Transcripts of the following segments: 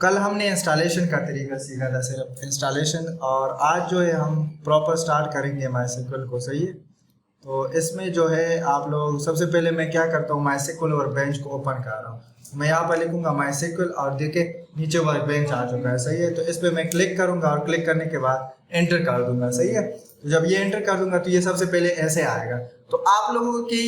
कल हमने इंस्टॉलेशन का तरीका सीखा था, सिर्फ इंस्टॉलेशन, और आज जो है हम प्रॉपर स्टार्ट करेंगे माईएसक्यूएल को। सही है, तो इसमें जो है आप लोग सबसे पहले मैं क्या करता हूँ, माईएसक्यूएल और बेंच को ओपन कर रहा हूँ। मैं यहाँ पर लिखूंगा माईएसक्यूएल और देखिए नीचे वर्क बेंच आ चुका है। सही है, तो इस पर मैं क्लिक करूंगा और क्लिक करने के बाद एंटर कर दूंगा। सही है, तो जब ये एंटर कर दूंगा तो ये सबसे पहले ऐसे आएगा। तो आप लोगों की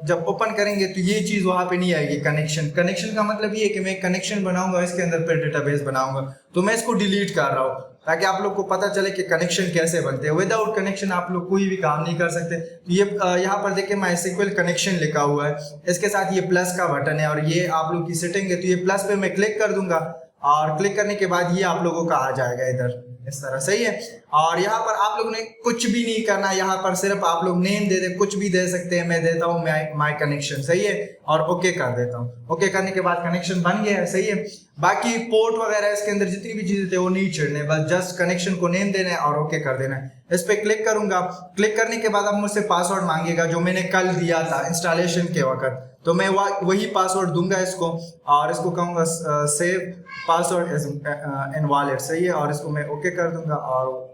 जब ओपन करेंगे तो ये चीज़ वहाँ पे नहीं आएगी। कनेक्शन का मतलब ये है कि मैं कनेक्शन बनाऊंगा, इसके अंदर फिर डेटाबेस बनाऊंगा। तो मैं इसको डिलीट कर रहा हूँ ताकि आप लोग को पता चले कि कनेक्शन कैसे बनते हैं। विदाउट कनेक्शन आप लोग कोई भी काम नहीं कर सकते। तो ये यहाँ पर देखिए माईएसक्यूएल कनेक्शन लिखा हुआ है, इसके साथ ये प्लस का बटन है और ये आप लोग की सेटिंग है। तो ये प्लस पे मैं क्लिक कर दूंगा और क्लिक करने के बाद ये आप लोगों का आ जाएगा इधर इस तरह। सही है, और यहाँ पर आप लोगों ने कुछ भी नहीं करना, यहाँ पर सिर्फ आप लोग नेम दे दे, कुछ भी दे सकते हैं। मैं देता हूँ माई कनेक्शन। सही है, और ओके कर देता हूँ। ओके करने के बाद कनेक्शन बन गया है। सही है, बाकी पोर्ट वगैरह इसके अंदर जितनी भी चीजें थे वो नहीं छेड़ने, बस जस्ट कनेक्शन को नेम देना है और ओके कर देना है। इस पर क्लिक करूंगा, क्लिक करने के बाद अब मुझसे पासवर्ड मांगेगा जो मैंने कल दिया था इंस्टॉलेशन के वक्त। तो मैं वही पासवर्ड दूंगा इसको और इसको कहूँगा सेव पासवर्ड इन वॉलेट। सही है, और इसको मैं ओके कर दूंगा और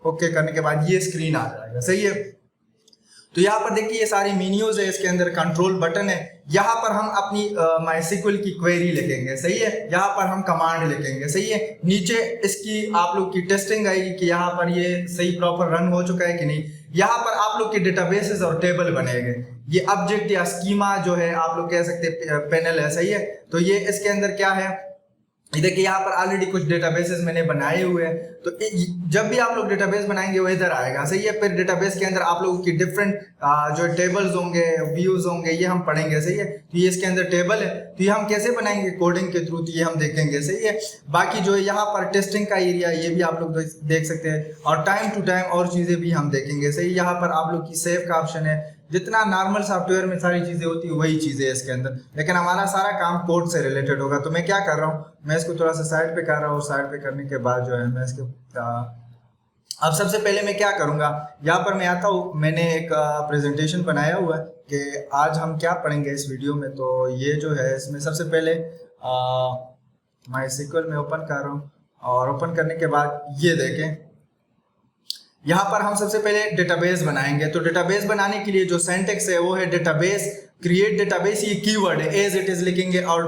ओके करने के बाद ये स्क्रीन आ जाएगा। सही है, तो यहाँ पर देखिए ये सारी मेन्यूज है, इसके अंदर कंट्रोल बटन है। यहाँ पर हम अपनी माईएसक्यूएल की क्वेरी लिखेंगे। सही है, यहाँ पर हम कमांड लिखेंगे। सही है, नीचे इसकी आप लोग की टेस्टिंग आएगी कि यहाँ पर ये सही प्रॉपर रन हो चुका है कि नहीं। यहाँ पर आप लोग के डेटाबेसेस और टेबल बनेंगे। ये ऑब्जेक्ट या स्कीमा जो है आप लोग कह सकते हैं पैनल है। सही है, तो ये इसके अंदर क्या है, देखिए यहाँ पर ऑलरेडी कुछ डेटाबेसेस मैंने बनाए हुए हैं। तो जब भी आप लोग डेटाबेस बनाएंगे वो इधर आएगा। सही है, फिर डेटाबेस के अंदर आप लोगों की डिफरेंट जो टेबल्स होंगे, व्यूज होंगे, ये हम पढ़ेंगे। सही है, तो ये इसके अंदर टेबल है, तो ये हम कैसे बनाएंगे कोडिंग के थ्रू, तो ये हम देखेंगे। सही है, बाकी जो है यहाँ पर टेस्टिंग का एरिया ये भी आप लोग देख सकते हैं और टाइम टू टाइम और चीज़ें भी हम देखेंगे। सही, यहाँ पर आप लोग की सेव का ऑप्शन है। जितना नॉर्मल सॉफ्टवेयर में सारी चीज़ें होती है वही चीज़ें है इसके अंदर, लेकिन हमारा सारा काम कोड से रिलेटेड होगा। तो मैं क्या कर रहा हूँ, मैं इसको थोड़ा सा साइड पे कर रहा हूँ। साइड पे करने के बाद जो है मैं इसके अब सबसे पहले मैं क्या करूँगा, यहाँ पर मैं आता हूँ। मैंने एक प्रेजेंटेशन बनाया हुआ है कि आज हम क्या पढ़ेंगे इस वीडियो में। तो ये जो है इसमें सबसे पहले माईएसक्यूएल में ओपन कर रहा हूँ और ओपन करने के बाद ये देखें, यहाँ पर हम सबसे पहले डेटाबेस बनाएंगे। तो डेटाबेस बनाने के लिए जो सिंटैक्स है वो है डेटाबेस क्रिएट डेटाबेस। ये कीवर्ड है, एज इट इज लिखेंगे और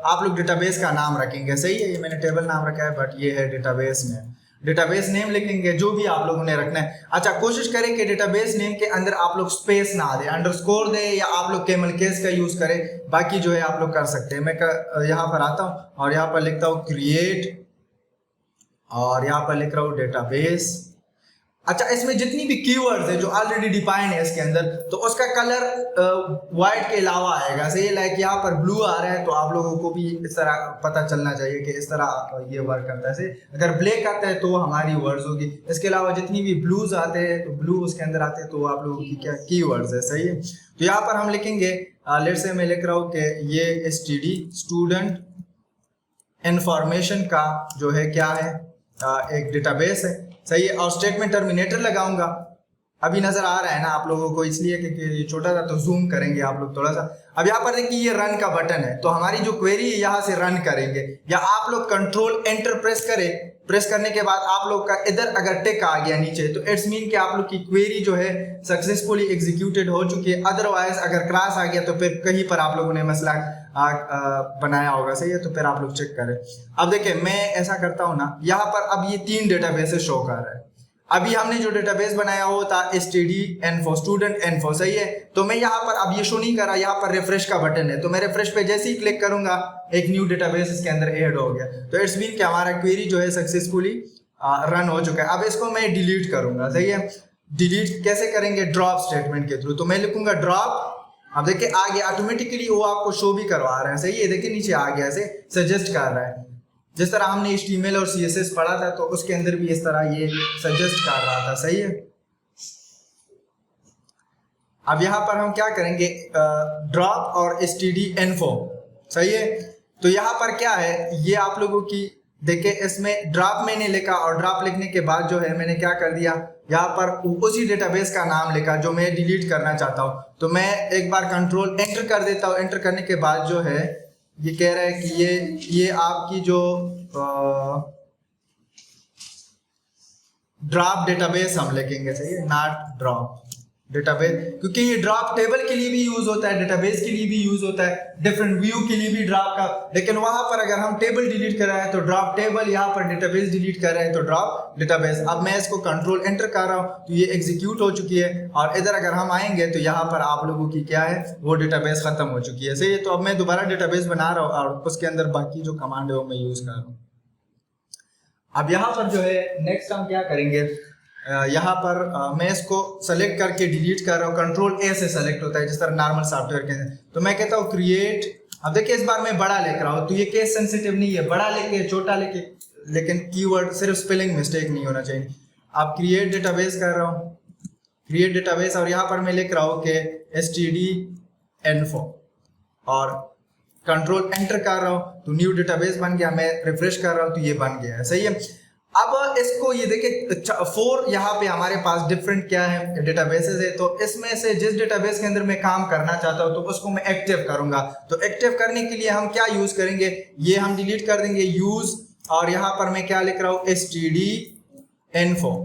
आप लोग डेटाबेस का नाम रखेंगे। सही है, ये मैंने टेबल नाम रखा है बट ये है डेटाबेस नेम। डेटाबेस नेम लिखेंगे जो भी आप लोगों ने रखना है। अच्छा, कोशिश करें कि डेटाबेस नेम के अंदर आप लोग स्पेस ना दें, अंडरस्कोर दें या आप लोग कैमल केस का यूज करें। बाकी जो है आप लोग कर सकते हैं। मैं यहाँ पर आता हूँ और यहाँ पर लिखता हूँ क्रिएट और यहाँ पर लिख रहा हूँ डेटाबेस। अच्छा, इसमें जितनी भी कीवर्ड्स है जो ऑलरेडी डिफाइंड है इसके अंदर, तो उसका कलर व्हाइट के अलावा आएगा। सही, लाइक यहाँ पर ब्लू आ रहा है तो आप लोगों को भी इस तरह पता चलना चाहिए कि इस तरह ये वर्क करता है। सही, अगर ब्लैक आता है तो हमारी वर्ड्स होगी। इसके अलावा जितनी भी ब्लूज आते हैं तो ब्लू उसके अंदर आते हैं तो आप लोगों की क्या कीवर्ड्स है। सही है, तो यहाँ पर हम लिखेंगे लेट से मैं लिख रहा हूँ कि ये STD स्टूडेंट इंफॉर्मेशन का जो है क्या है एक डेटाबेस है। सही है, और स्टेटमेंट टर्मिनेटर लगाऊंगा। अभी नजर आ रहा है ना आप लोगों को, इसलिए क्योंकि ये छोटा था तो जूम करेंगे आप लोग थोड़ा सा। अब यहाँ पर देखिए ये रन का बटन है, तो हमारी जो क्वेरी है यहाँ से रन करेंगे, या आप लोग कंट्रोल एंटर प्रेस करें। प्रेस करने के बाद आप लोग का इधर अगर टिक आ गया नीचे तो इट्स मीन कि आप लोग की क्वेरी जो है सक्सेसफुली एग्जीक्यूटेड हो चुकी है। अदरवाइज अगर क्रॉस आ गया तो फिर कहीं पर आप लोगों ने मसला बनाया होगा। सही है, तो फिर आप लोग चेक करें। अब देखिए मैं ऐसा करता हूँ ना, यहाँ पर अब ये 3 डेटाबेसेस शो कर रहा है। अभी हमने जो डेटाबेस बनाया वो था STD इन्फो स्टूडेंट इन्फो। सही है, तो मैं यहाँ पर अब ये शो नहीं कर रहा, यहाँ पर रिफ्रेश का बटन है। तो मैं रिफ्रेश पे जैसे ही क्लिक करूंगा एक न्यू डेटाबेस इसके अंदर ऐड हो गया। तो इट्स मीन कि हमारा क्वेरी जो है सक्सेसफुली रन हो चुका है। अब इसको मैं डिलीट करूंगा। सही है, डिलीट कैसे करेंगे, ड्रॉप स्टेटमेंट के थ्रू। तो मैं लिखूंगा ड्रॉप। अब देखिए आ गया ऑटोमेटिकली, वो आपको शो भी करवा रहा है। सही है, देखिए नीचे आ गया, ऐसे सजेस्ट कर रहा है। जिस तरह हमने HTML और CSS पढ़ा था तो उसके अंदर भी इस तरह ये सजेस्ट कर रहा था। सही है, अब यहाँ पर हम क्या करेंगे, ड्रॉप और STD इन्फो। सही है, तो यहाँ पर क्या है, ये आप लोगों की देखिए इसमें ड्रॉप मैंने लिखा और ड्रॉप लिखने के बाद जो है मैंने क्या कर दिया, यहाँ पर उसी डेटाबेस का नाम लिखा जो मैं डिलीट करना चाहता हूँ। तो मैं एक बार कंट्रोल एंटर कर देता हूँ। एंटर करने के बाद जो है ये कह रहा है कि ये आपकी जो ड्रॉप डेटाबेस हम लिखेंगे, सही है, नॉट ड्रॉप डेटाबेस, क्योंकि ये ड्रॉप टेबल के लिए भी यूज होता है, डेटाबेस के लिए भी यूज होता है, डिफरेंट व्यू के लिए भी ड्रॉप का। लेकिन वहां पर अगर हम टेबल डिलीट कर रहे हैं तो ड्रॉप टेबल, यहाँ पर डेटाबेस डिलीट कर रहे हैं तो ड्रॉप डेटाबेस। अब मैं इसको कंट्रोल एंटर कर रहा हूँ तो ये एग्जीक्यूट हो चुकी है, और इधर अगर हम आएंगे तो यहाँ पर आप लोगों की क्या है, वो डेटाबेस खत्म हो चुकी है, सही है। तो अब मैं दोबारा डेटाबेस बना रहा हूँ और उसके अंदर बाकी जो कमांड है वो मैं यूज कर रहा हूँ। अब यहाँ पर जो है नेक्स्ट हम क्या करेंगे, यहाँ पर मैं इसको सेलेक्ट करके डिलीट कर रहा हूँ, कंट्रोल ए से सेलेक्ट होता है जिस तरह नॉर्मल सॉफ्टवेयर के अंदर। तो मैं कहता हूँ क्रिएट, अब देखिए इस बार मैं बड़ा लिख रहा हूँ तो ये केस सेंसिटिव नहीं है, बड़ा लिखे छोटा लिखे, लेकिन कीवर्ड सिर्फ स्पेलिंग मिस्टेक नहीं होना चाहिए। अब क्रिएट डेटाबेस कर रहा हूँ, क्रिएट डेटाबेस, और यहाँ पर मैं लिख रहा हूँ कि std-info और कंट्रोल एंटर कर रहा हूँ तो न्यू डेटाबेस बन गया। मैं रिफ्रेश कर रहा हूँ तो ये बन गया है, सही है। अब इसको ये देखिए 4 यहाँ पे हमारे पास डिफरेंट क्या है, डेटाबेसेस है। तो इसमें से जिस डेटाबेस के अंदर मैं काम करना चाहता हूँ तो उसको मैं एक्टिव करूंगा। तो एक्टिव करने के लिए हम क्या यूज करेंगे, ये हम डिलीट कर देंगे यूज, और यहाँ पर मैं क्या लिख रहा हूँ std-info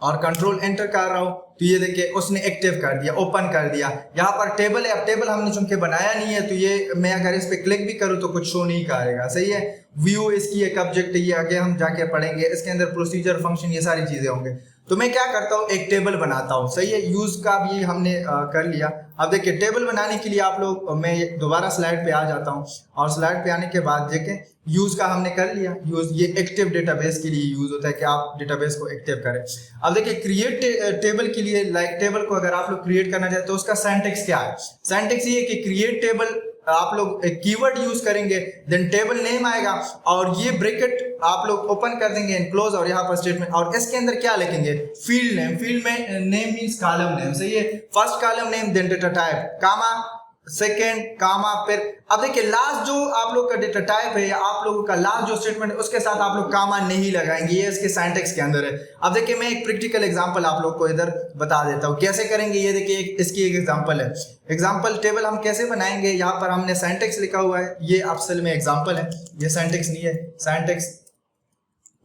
और कंट्रोल एंटर कर रहा हूँ तो ये देखिए उसने एक्टिव कर दिया, ओपन कर दिया। यहाँ पर टेबल है, अब टेबल हमने चूंकि बनाया नहीं है तो ये मैं अगर इस पे क्लिक भी करूँ तो कुछ शो नहीं करेगा, सही है। व्यू इसकी एक ऑब्जेक्ट है, ये आगे हम जाके पढ़ेंगे, इसके अंदर प्रोसीजर फंक्शन ये सारी चीजें होंगे। तो मैं क्या करता हूँ, एक टेबल बनाता हूँ, सही है। यूज का भी हमने कर लिया। अब देखिए टेबल बनाने के लिए आप लोग, मैं दोबारा स्लाइड पे आ जाता हूँ, और स्लाइड पे आने के बाद देखें यूज का हमने कर लिया। यूज ये एक्टिव डेटाबेस के लिए यूज होता है कि आप डेटाबेस को एक्टिव करें। अब देखिए क्रिएट टेबल के लिए, लाइक टेबल को अगर आप लोग क्रिएट करना चाहते तो उसका सिंटैक्स क्या है। सिंटैक्स ये कि क्रिएट टेबल आप लोग एक कीवर्ड यूज करेंगे, देन टेबल नेम आएगा और ये ब्रैकेट आप लोग ओपन कर देंगे एंड क्लोज, और यहाँ पर स्टेटमेंट, और इसके अंदर क्या लिखेंगे, फील्ड नेम। फील्ड में नेम मींस कॉलम नेम, सही है। First column name, then data type, comma, second comma, फिर अब देखिए लास्ट जो आप लोग का डेटा टाइप है या आप लोगों का लास्ट जो स्टेटमेंट है उसके साथ आप लोग कामा नहीं लगाएंगे, ये इसके सिंटैक्स के अंदर है। अब देखिए मैं एक प्रैक्टिकल एग्जांपल आप लोग को इधर बता देता हूँ कैसे करेंगे। ये देखिए इसकी एक एग्जांपल है। एग्जांपल टेबल हम कैसे बनाएंगे, यहाँ पर हमने सिंटैक्स लिखा हुआ है, ये असल में एग्जांपल है, ये सिंटैक्स नहीं है, सिंटैक्स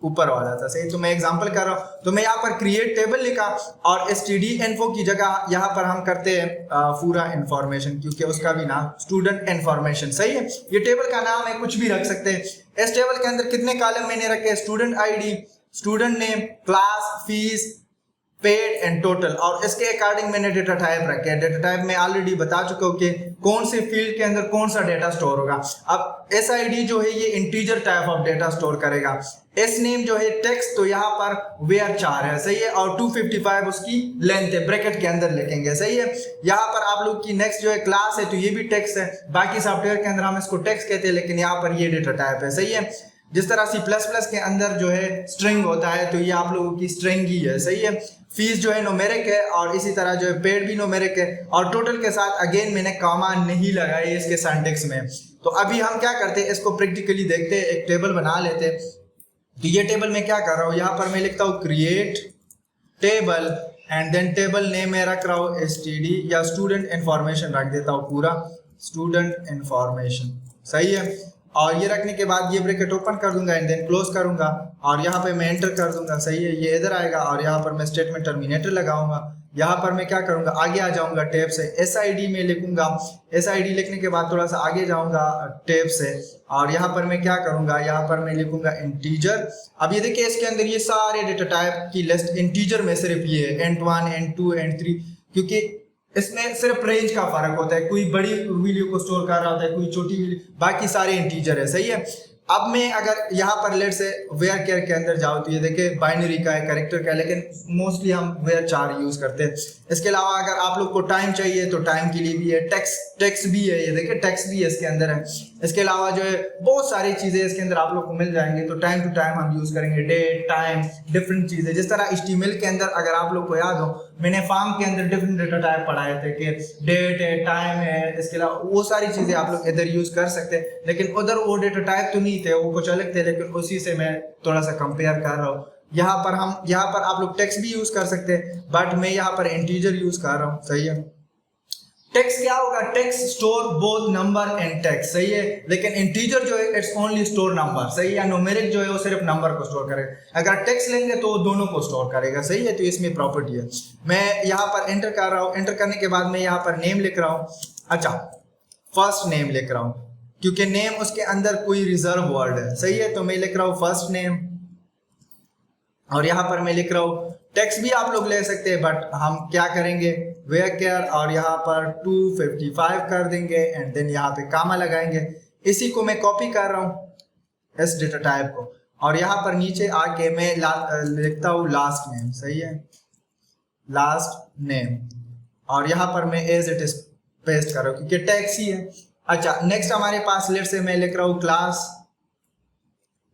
ऊपर वाला था, सही। तो मैं एग्जांपल कर रहा हूं, तो मैं यहाँ पर क्रिएट टेबल लिखा और std-info की जगह यहाँ पर हम करते हैं पूरा इंफॉर्मेशन, क्योंकि उसका भी नाम स्टूडेंट इंफॉर्मेशन, सही है। ये टेबल का नाम है, कुछ भी रख सकते हैं। इस टेबल के अंदर कितने कॉलम मैंने रखे, student ID, student name, class, fees, paid and total, और इसके अकॉर्डिंग मैंने डेटा टाइप रखे हैं। डेटा टाइप मैं ऑलरेडी बता चुका हूँ कि कौन से फील्ड के अंदर कौन सा डेटा स्टोर होगा। अब SID जो है ये integer type of data store करेगा। एस नेम जो है टेक्स्ट, तो यहाँ पर वेयर 4 है, सही है, और 255 उसकी लेंथ है, ब्रैकेट के अंदर लिखेंगे, सही है। यहाँ पर आप लोग की नेक्स्ट जो है क्लास है, तो ये भी टेक्स्ट है। बाकी सॉफ्टवेयर के अंदर हम इसको टेक्स्ट कहते हैं, लेकिन यहाँ पर ये डेटा टाइप है, सही है। जिस तरह C++ के अंदर जो है स्ट्रिंग होता है, तो ये आप लोगों की स्ट्रिंग ही है, सही है। फीस जो है न्यूमेरिक है, और इसी तरह जो है पेड भी न्यूमेरिक है, और टोटल के साथ अगेन मैंने कॉमा नहीं लगाया इसके सिंटैक्स में। तो अभी हम क्या करते हैं, इसको प्रैक्टिकली देखते हैं, एक टेबल बना लेते हैं। तो ये टेबल में क्या कर रहा हूँ, यहाँ पर मैं लिखता हूँ create table and then table name में रख रहा हूँ STD या स्टूडेंट इंफॉर्मेशन रख देता हूँ, पूरा स्टूडेंट इंफॉर्मेशन, सही है। और ये रखने के बाद ये ब्रैकेट ओपन कर दूंगा एंड देन क्लोज करूंगा, और यहाँ पे मैं एंटर कर दूंगा, सही है। ये इधर आएगा और यहाँ पर मैं स्टेटमेंट टर्मिनेटर लगाऊंगा। यहाँ पर मैं क्या करूंगा, आगे आ जाऊंगा टैब से, SID में लिखूंगा। SID लिखने के बाद थोड़ा सा आगे जाऊंगा टैब से, और यहाँ पर मैं क्या करूंगा, यहाँ पर मैं लिखूंगा इंटीजर। अब ये देखिए इसके अंदर ये सारे डेटा टाइप की लिस्ट इंटीजर में सिर्फ ये है int1, int2, int3, क्योंकि इसमें सिर्फ रेंज का फर्क होता है, कोई बड़ी वैल्यू को स्टोर कर रहा होता है, कोई छोटी वैल्यू, बाकी सारे इंटीजर है, सही है। अब मैं अगर यहाँ पर लेट से वेयर केयर के अंदर जाऊँ तो ये देखिए बाइनरी का है, कैरेक्टर का है, लेकिन मोस्टली हम वेयर 4 यूज करते हैं। इसके अलावा अगर आप लोग को टाइम चाहिए तो टाइम के लिए भी है, टेक्स्ट भी है, ये देखिए टेक्स्ट भी है इसके अंदर है। इसके अलावा जो है बहुत सारी चीजें इसके अंदर आप लोग को मिल जाएंगे, तो टाइम टू टाइम हम यूज करेंगे, डेट, टाइम, डिफरेंट चीजें। जिस तरह HTML के अंदर अगर आप लोग को याद हो, मैंने फॉर्म के अंदर डिफरेंट डेटा टाइप पढ़ाए थे कि डेट है, टाइम है, इसके अलावा वो सारी चीजें आप लोग इधर यूज कर सकते हैं। लेकिन उधर वो डेटा टाइप तो नहीं थे, वो कुछ अलग थे, लेकिन उसी से मैं थोड़ा सा कंपेयर कर रहा हूँ। यहाँ पर आप लोग टेक्स्ट भी यूज कर सकते हैं, बट मैं यहाँ पर इंटीजर यूज कर रहा हूँ, सही है। टेक्स्ट क्या होगा, text store both number and text, सही है। लेकिन इंटीजर जो है इट्स ओनली स्टोर नंबर, सही है। या न्यूमेरिक जो है वो सिर्फ नंबर को स्टोर करेगा। अगर टेक्स्ट लेंगे तो वो दोनों को स्टोर करेगा, सही है। तो इसमें प्रॉपर्टी है। मैं यहाँ पर एंटर कर रहा हूँ, एंटर करने के बाद मैं यहाँ पर नेम लिख रहा हूँ। अच्छा, फर्स्ट नेम लिख रहा हूँ क्योंकि नेम उसके अंदर कोई रिजर्व वर्ड है, सही है। तो मैं लिख रहा हूँ फर्स्ट नेम, और यहाँ पर मैं लिख रहा हूँ टेक्स्ट भी आप लोग ले सकते हैं, बट हम क्या करेंगे वेयर केयर, और यहाँ पर 255 कर देंगे एंड देन यहाँ पे कामा लगाएंगे। इसी को मैं कॉपी कर रहा हूँ इस डेटा टाइप को, और यहाँ पर नीचे आके मैं लिखता हूँ लास्ट नेम, सही है, लास्ट नेम, और यहाँ पर मैं एज इट इज पेस्ट कर रहा हूँ क्योंकि टेक्स्ट ही है। अच्छा, नेक्स्ट हमारे पास लेट से मैं लिख रहा हूँ क्लास।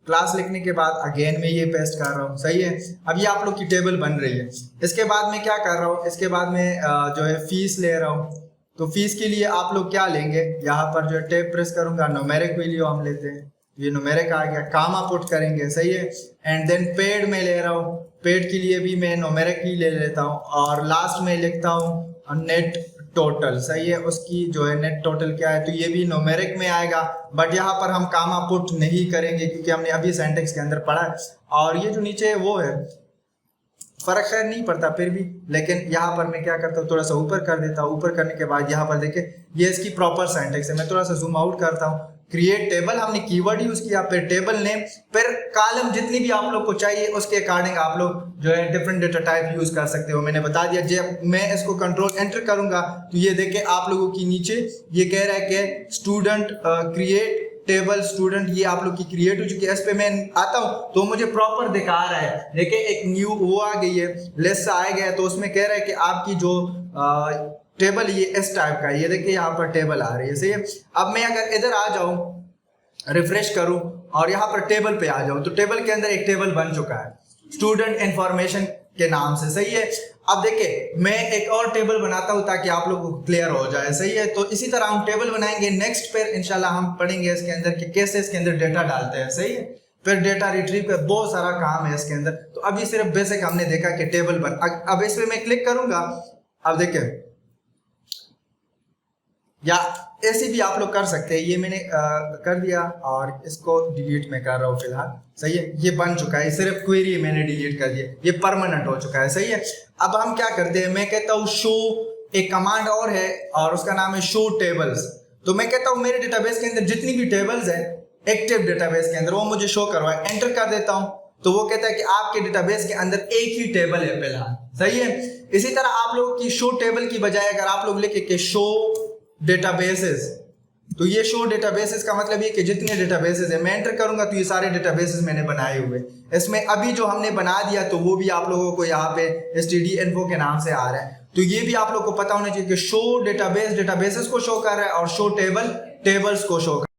क्लास लिखने के बाद अगेन मैं ये पेस्ट कर रहा हूँ, सही है। अब ये आप लोग की टेबल बन रही है। इसके बाद मैं क्या कर रहा हूँ, इसके बाद मैं जो है फीस ले रहा हूँ। तो फीस के लिए आप लोग क्या लेंगे, यहाँ पर जो टैब प्रेस करूंगा, न्यूमेरिक वैल्यू हम लेते हैं, ये न्यूमेरिक आ गया, कामा पुट करेंगे, सही है। एंड देन पेड में ले रहा हूँ, पेड के लिए भी मैं न्यूमेरिक ही ले लेता हूँ, और लास्ट में लिखता हूँ नेट टोटल, सही है। उसकी जो है नेट टोटल क्या है, तो ये भी न्यूमेरिक में आएगा, बट यहाँ पर हम कामा पुट नहीं करेंगे क्योंकि हमने अभी सिंटैक्स के अंदर पढ़ा है। और ये जो नीचे है वो है, फर्क खैर नहीं पड़ता फिर भी, लेकिन यहाँ पर मैं क्या करता हूँ, थोड़ा सा ऊपर कर देता हूँ। ऊपर करने के बाद यहाँ पर देखिए ये इसकी प्रॉपर सिंटैक्स है। मैं थोड़ा सा जूम आउट करता हूँ। क्रिएट टेबल हमने कीवर्ड यूज किया, फिर टेबल नेम, फिर कॉलम जितनी भी आप लोग को चाहिए उसके अकॉर्डिंग आप लोग जो है डिफरेंट डेटा टाइप यूज कर सकते हो। मैंने बता दिया। जब मैं इसको कंट्रोल एंटर करूंगा तो ये देखिए आप लोगों की नीचे ये कह रहा है कि स्टूडेंट क्रिएट टेबल स्टूडेंट, ये आप लोग की क्रिएट हो चुकी है। इस पे मैं आता हूँ तो मुझे प्रॉपर दिखा रहा है। देखिए एक न्यू वो आ गई है, लिस्ट आ गया है, तो उसमें कह रहा है कि आपकी जो टेबल ये इस टाइप का है। ये देखिए यहाँ पर टेबल आ रही है, सही है। अब मैं अगर इधर आ जाऊं, रिफ्रेश करूं और यहाँ पर टेबल पे आ जाऊं, तो टेबल के अंदर एक टेबल बन चुका है स्टूडेंट इंफॉर्मेशन के नाम से, सही है। अब देखिए मैं एक और टेबल बनाता हूं ताकि आप लोगों को क्लियर हो जाए, सही है। तो इसी तरह हम टेबल बनाएंगे। नेक्स्ट पर इंशाल्लाह हम पढ़ेंगे इसके अंदर कि कैसे इसके अंदर डेटा डालते हैं, सही है। फिर डेटा रिट्रीव का बहुत सारा काम है इसके अंदर। तो अभी सिर्फ बेसिक हमने देखा कि टेबल बन। अब इस पे मैं क्लिक करूंगा, अब देखिए, या ऐसे भी आप लोग कर सकते हैं। ये मैंने कर दिया और इसको डिलीट में कर रहा हूँ फिलहाल, सही है। ये बन चुका है, सिर्फ क्वेरी मैंने डिलीट कर दिया, ये परमानेंट हो चुका है, सही है। अब हम क्या करते हैं, मैं कहता हूँ शो, एक कमांड और है और उसका नाम है शो टेबल्स। तो मैं कहता हूँ मेरे डेटाबेस के अंदर जितनी भी टेबल्स है एक्टिव डेटाबेस के अंदर वो मुझे शो करवाए। एंटर कर देता हूँ तो वो कहता है कि आपके डेटाबेस के अंदर एक ही टेबल है फिलहाल, सही है। इसी तरह आप लोग की शो टेबल की बजाय अगर आप लोग लिखे कि शो डेटाबेसेस, तो ये शो डेटाबेसेस का मतलब ये कि जितने डेटाबेसेस है, मैं एंटर करूंगा तो ये सारे डेटाबेसेस मैंने बनाए हुए। इसमें अभी जो हमने बना दिया तो वो भी आप लोगों को यहाँ पे std-info के नाम से आ रहा है। तो ये भी आप लोग को पता होना चाहिए कि शो डेटाबेस डेटाबेसेस को शो कर रहा है और शो टेबल टेबल्स को शो कर